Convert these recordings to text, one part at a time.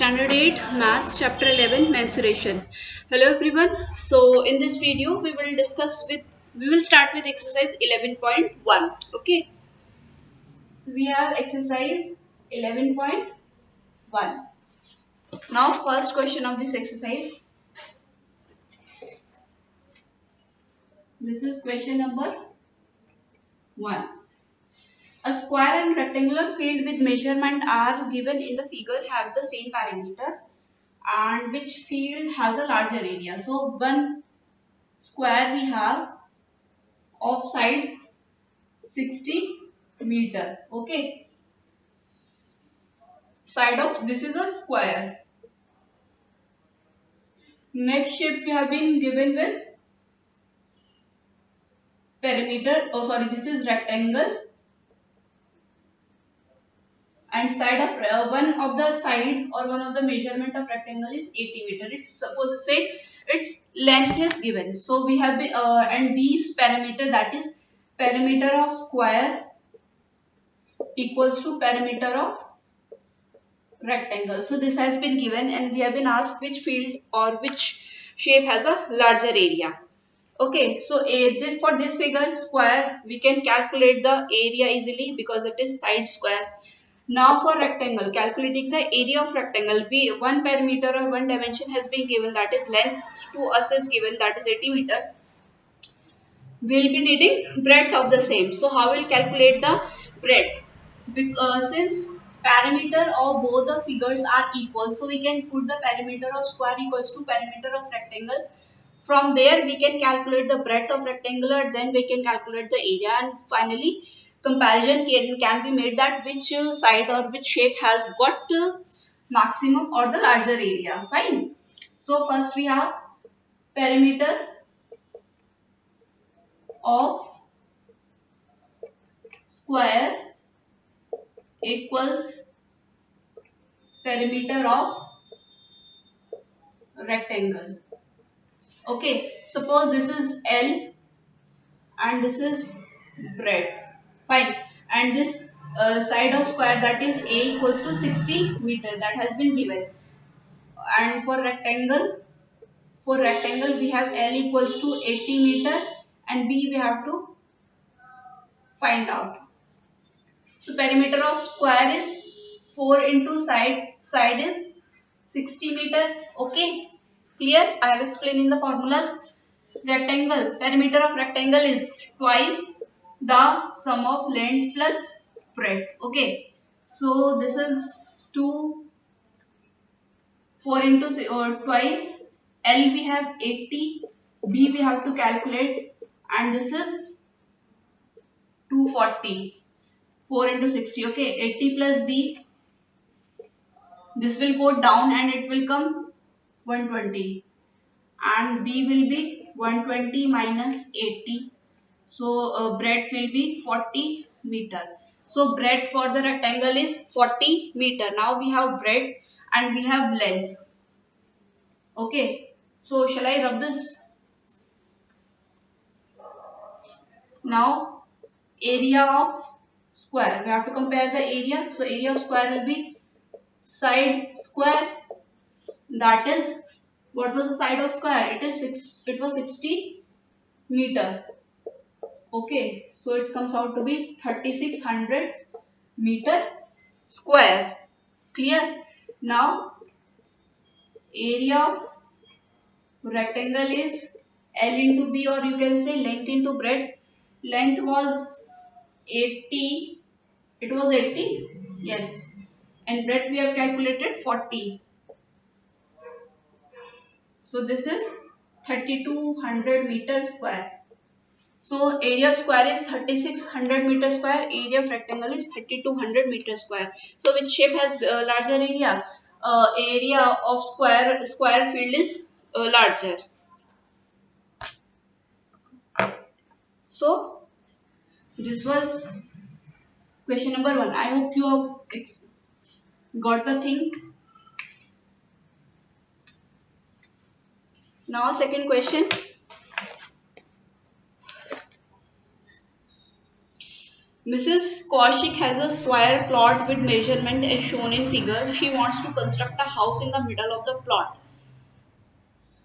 Standard 8 Maths Chapter 11 Mensuration. Hello everyone. So in this video we will start with exercise 11.1. Okay. So we have exercise 11.1. Now first question of this exercise. This is question number 1. A square and rectangular field with measurement are given in the figure have the same parameter and which field has a larger area. So one square we have of side 60 meter. Okay, side of this is a square. Next shape we have been given with perimeter. Oh sorry, this is rectangle and side of one of the side or one of the measurement of rectangle is 80 meter. It's suppose say its length is given. So we have and these perimeter, that is perimeter of square equals to perimeter of rectangle. So this has been given and we have been asked which field or which shape has a larger area. Okay, so for this figure square we can calculate the area easily because it is side square. Now for rectangle, calculating the area of rectangle, one perimeter or one dimension has been given, that is length to us is given, that is 80 meter. We will be needing breadth of the same. So how will calculate the breadth? Because since perimeter of both the figures are equal, so we can put the perimeter of square equals to perimeter of rectangle. From there we can calculate the breadth of rectangular, then we can calculate the area, and finally comparison can be made that which side or which shape has got maximum or the larger area. Fine. So first we have perimeter of square equals perimeter of rectangle. Okay, suppose this is L and this is breadth. Fine. And this side of square, that is A equals to 60 meter, that has been given. And for rectangle we have L equals to 80 meter and B we have to find out. So perimeter of square is 4 into side is 60 meter. Okay, clear? I have explained in the formulas. Rectangle, perimeter of rectangle is twice the sum of length plus breadth. Okay, so this is 2, 4 into or twice. L we have 80, B we have to calculate, and this is 240. 4 into 60. Okay, 80 plus B, this will go down and it will come 120, and B will be 120 minus 80. So breadth will be 40 meter. So breadth for the rectangle is 40 meter. Now we have breadth and we have length. Okay, so shall I rub this? Now area of square, we have to compare the area. So area of square will be side square, that is, what was the side of square? It was 60 meter. Okay, so it comes out to be 3600 meter square. Clear? Now area of rectangle is L into B, or you can say length into breadth. Length was 80. It was 80. Yes. And breadth we have calculated 40. So this is 3200 meter square. So area of square is 3600 meter square. Area of rectangle is 3200 meter square. So which shape has larger area? Area of square field is larger. So this was question number 1. I hope you have got the thing. Now second question. Mrs. Kaushik has a square plot with measurement as shown in figure. She wants to construct a house in the middle of the plot.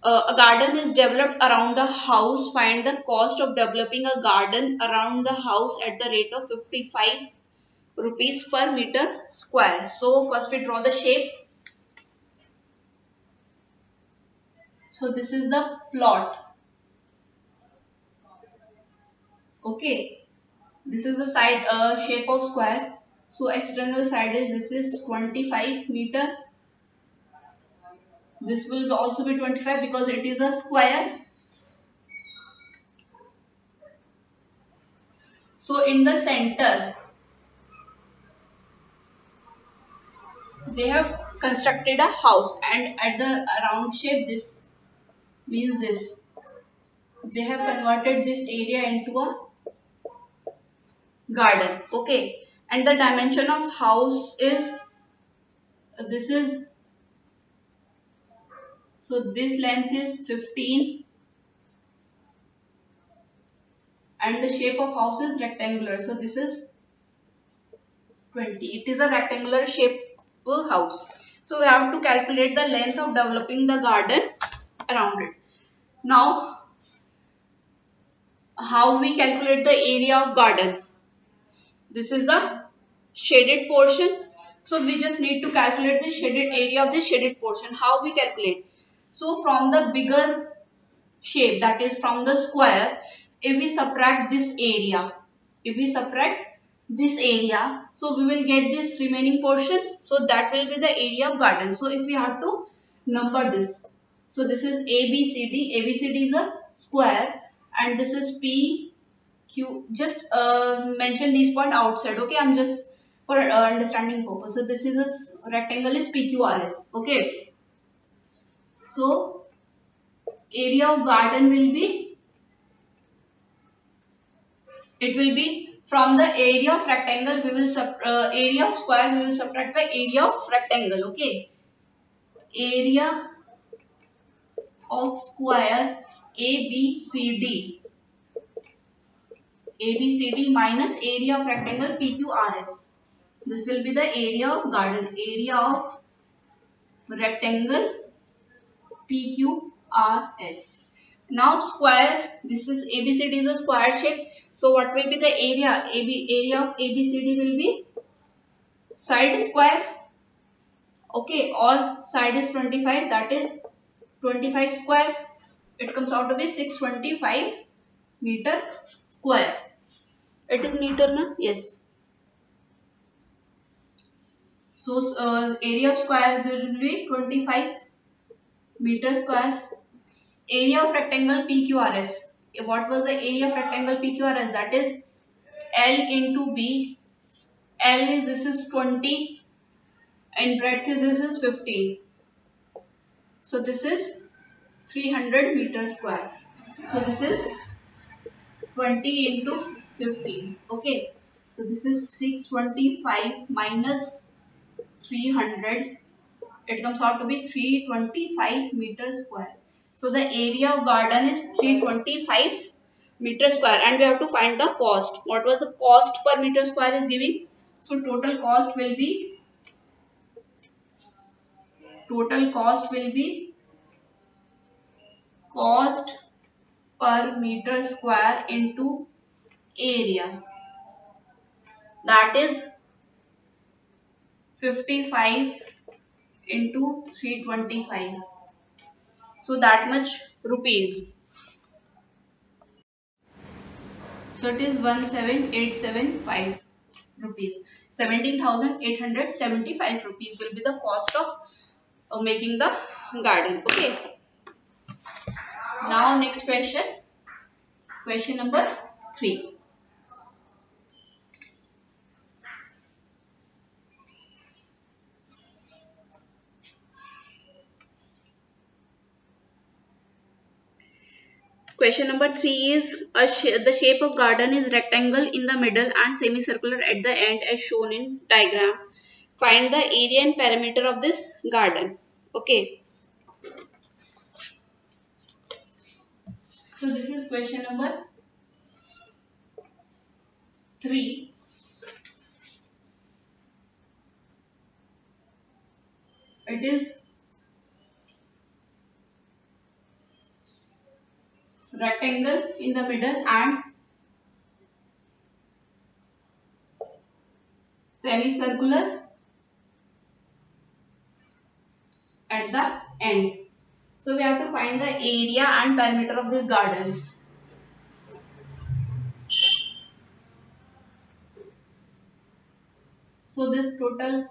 A garden is developed around the house. Find the cost of developing a garden around the house at the rate of 55 rupees per meter square. So first we draw the shape. So this is the plot. Okay. This is the side shape of square. So external side is this is 25 meter. This will also be 25 because it is a square. So in the center, they have constructed a house, and at the round shape, this means this. They have converted this area into a garden. Okay, and the dimension of house is this is so this length is 15, and the shape of house is rectangular. So this is 20. It is a rectangular shape house. So we have to calculate the length of developing the garden around it. Now, how we calculate the area of garden? This is a shaded portion. So we just need to calculate the shaded area of this shaded portion. How we calculate? So from the bigger shape, that is from the square, if we subtract this area, so we will get this remaining portion. So that will be the area of garden. So if we have to number this, so this is ABCD. ABCD is a square, and this is PQ. Just mention these point outside. Okay, I'm just for understanding purpose. So this is a rectangle is PQRS. Okay, so area of garden will be, it will be from the area of rectangle we will area of square we will subtract the area of rectangle. Okay, area of square ABCD, minus area of rectangle PQRS. This will be the area of garden, area of rectangle PQRS. Now square, this is ABCD is a square shape. So what will be the area? Area of ABCD will be side square. Okay, all side is 25, that is 25 square. It comes out to be 625 meter square. It is meter na? Yes. So area of square will be 25 meter square. Area of rectangle PQRS. What was the area of rectangle PQRS? That is L into B. L is, this is 20, and breadth is, this is 15. So this is 300 meter square. So this is 20 into 15. Okay. So this is 625 minus 300. It comes out to be 325 meter square. So the area of garden is 325 meter square, and we have to find the cost. What was the cost per meter square is giving? So total cost will be cost per meter square into area, that is 55 into 325. So that much rupees. So it is 17875 rupees. 17,875 rupees will be the cost of making the garden. Okay. Now next question. Question number 3. Question number 3 is the shape of garden is rectangle in the middle and semicircular at the end as shown in diagram. Find the area and perimeter of this garden. Okay. So this is question number 3. It is rectangle in the middle and semicircular at the end. So we have to find the area and perimeter of this garden. So this total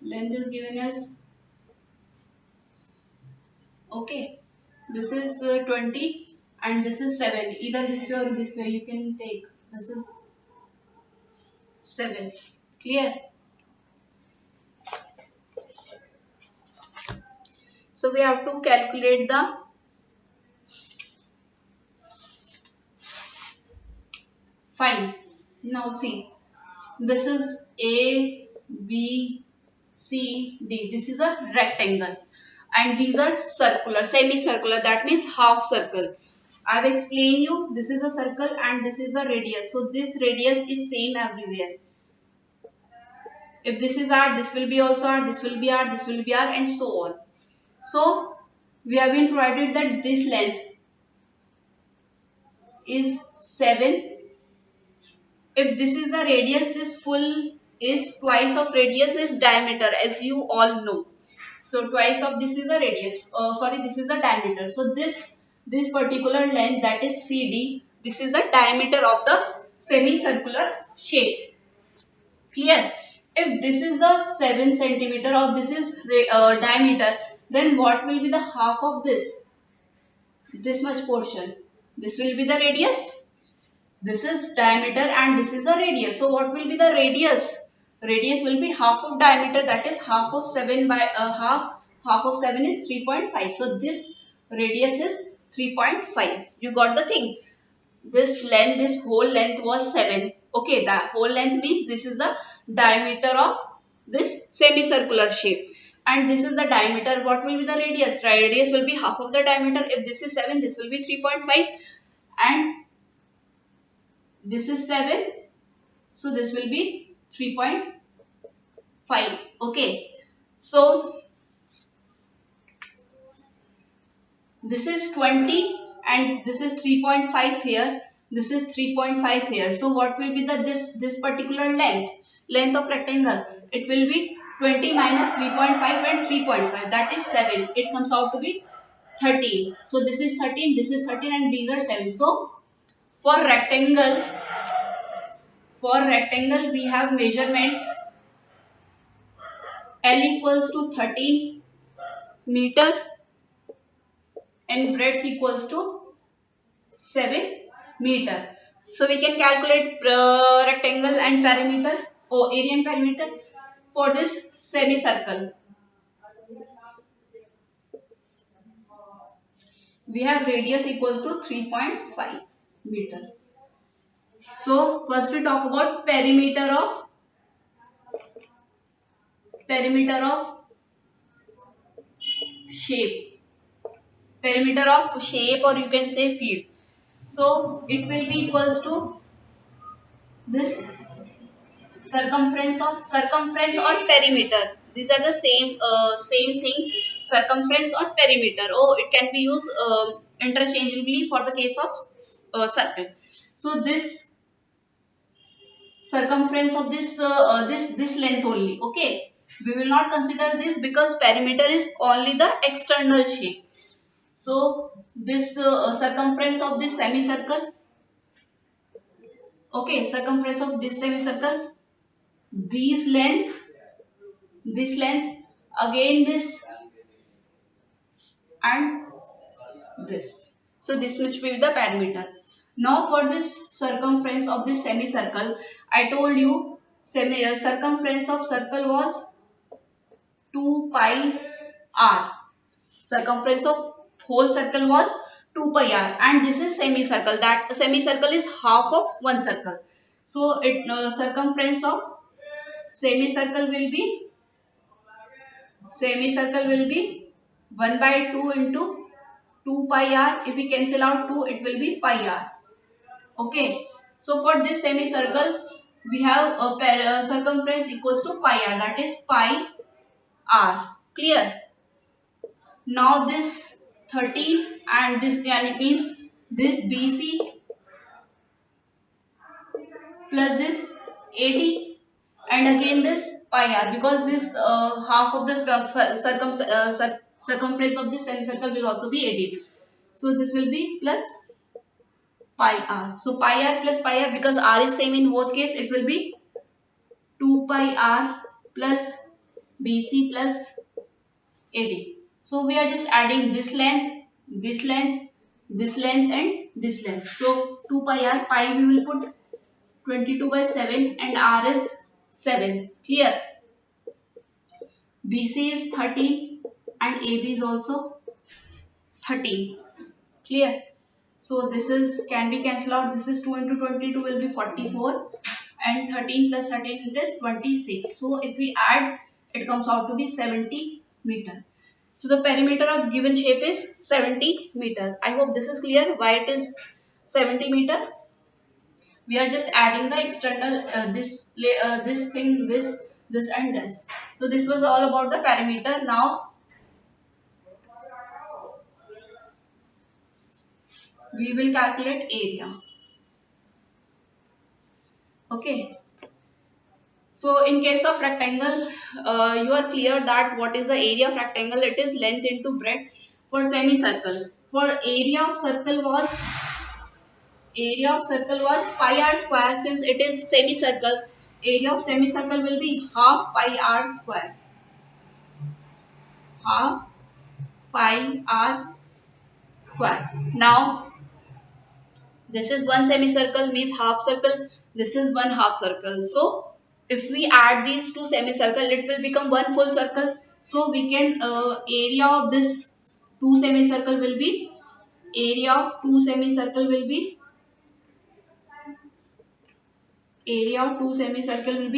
length is given as, okay, this is 20 and this is 7. Either this way or this way you can take. This is 7. Clear? So we have to calculate the, fine. Now see, this is A, B, C, D. This is a rectangle and these are circular, semicircular, that means half circle. I have explained you, this is a circle and this is a radius. So this radius is same everywhere. If this is R, this will be also R, this will be R, this will be R, and so on. So we have been provided that this length is 7. If this is the radius, this full is twice of radius is diameter, as you all know. So twice of this is the radius. Sorry, this is the diameter. So this particular length, that is CD, this is the diameter of the semicircular shape. Clear? If this is the 7 centimeter or this is diameter, then what will be the half of this? This much portion. This will be the radius. This is diameter and this is the radius. So what will be the radius? Radius will be half of diameter, that is half of 7 by half of 7 is 3.5. So this radius is 3.5. You got the thing? This length, this whole length was 7. Okay, the whole length means this is the diameter of this semicircular shape. And this is the diameter. What will be the radius? Radius will be half of the diameter. If this is 7, this will be 3.5. And this is 7. So this will be 3.5. Okay. So this is 20 and this is 3.5 here. This is 3.5 here. So what will be the this particular length of rectangle? It will be 20 minus 3.5 and 3.5, that is 7. It comes out to be 13. So this is 13, this is 13 and these are 7. So for rectangle we have measurements. L equals to 13 meter and breadth equals to 7 meter. So we can calculate rectangle and perimeter or area and perimeter for this semicircle. We have radius equals to 3.5 meter. So first we talk about perimeter of shape. Perimeter of shape, or you can say field. So it will be equals to this circumference or perimeter. These are the same things. Circumference or perimeter. Oh, it can be used interchangeably for the case of circle. So this circumference of this length only. Okay, we will not consider this because perimeter is only the external shape. So this circumference of this semicircle. Okay, circumference of this semicircle. This length, again this, and this. So this much will be the perimeter. Now for this circumference of this semicircle, I told you circumference of circle was 2 pi r. Circumference of whole circle was 2 pi r, and this is semicircle. That semicircle is half of one circle. So circumference of semicircle will be 1 by 2 into 2 pi r. If we cancel out 2, it will be pi r. Okay. So for this semicircle, we have a circumference equals to pi r, that is pi R. Clear? Now this 13 and this means this BC plus this 80 and again this pi r, because this half of the circumference of this semicircle will also be 80. So this will be plus pi r. So pi r plus pi r, because r is same in both case, it will be 2 pi r plus BC plus AD. So we are just adding this length, this length, this length and this length. So 2 pi r, pi we will put 22 by 7 and r is 7. Clear? BC is 13 and AB is also 13. Clear? So this is can be cancelled out. This is 2 into 22 will be 44 and 13 plus 13 is 26. So if we add, it comes out to be 70 meter. So the perimeter of given shape is 70 meter. I hope this is clear why it is 70 meter. We are just adding the external this thing, this and this. So this was all about the perimeter. Now we will calculate area. Okay. So in case of rectangle, you are clear that what is the area of rectangle? It is length into breadth. For semicircle, for area of circle was pi r square. Since it is semicircle, area of semicircle will be half pi r square. Half pi r square. Now this is one semicircle means half circle. This is one half circle. So if we add these two semicircle, it will become one full circle. So we can area of this two semicircle will be area of two semicircle will be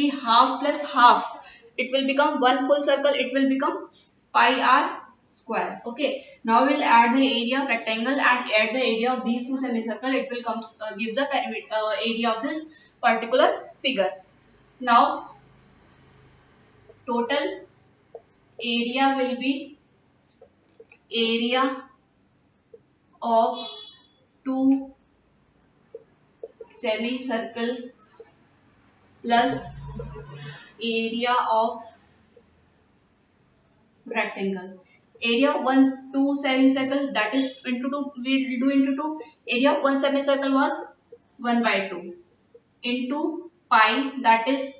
half plus half. It will become one full circle. It will become pi r square. Okay. Now we'll add the area of rectangle and add the area of these two semicircle. It will come give the perimeter area of this particular figure. Now total area will be area of two semicircles plus area of rectangle. Area of two semicircle, that is into 2, we will do into 2. Area of one semicircle was 1 by 2 into pi, that is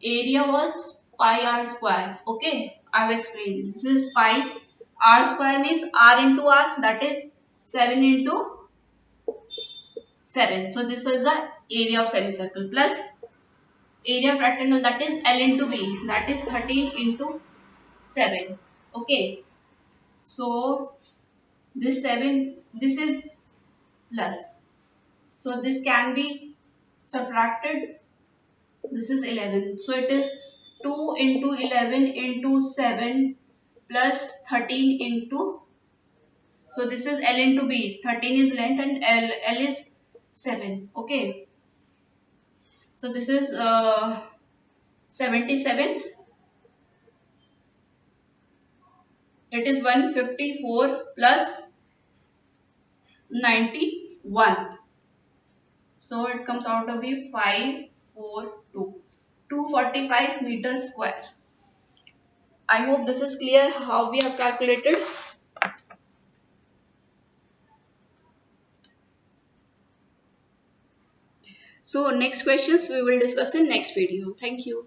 area was pi r square. Okay, I have explained. This is pi r square means r into r, that is 7 into 7. So this is the area of semicircle plus area of rectangle, that is L into B, that is 13 into 7. Okay. So this 7, this is plus. So this can be subtracted. This is 11. So it is 2 into 11 into 7 plus 13 into. So this is L into B. 13 is length and L is 7. Okay. So this is 77. It is 154 plus 91. So it comes out to be 542. 245 meters square. I hope this is clear how we have calculated. So next questions we will discuss in next video. Thank you.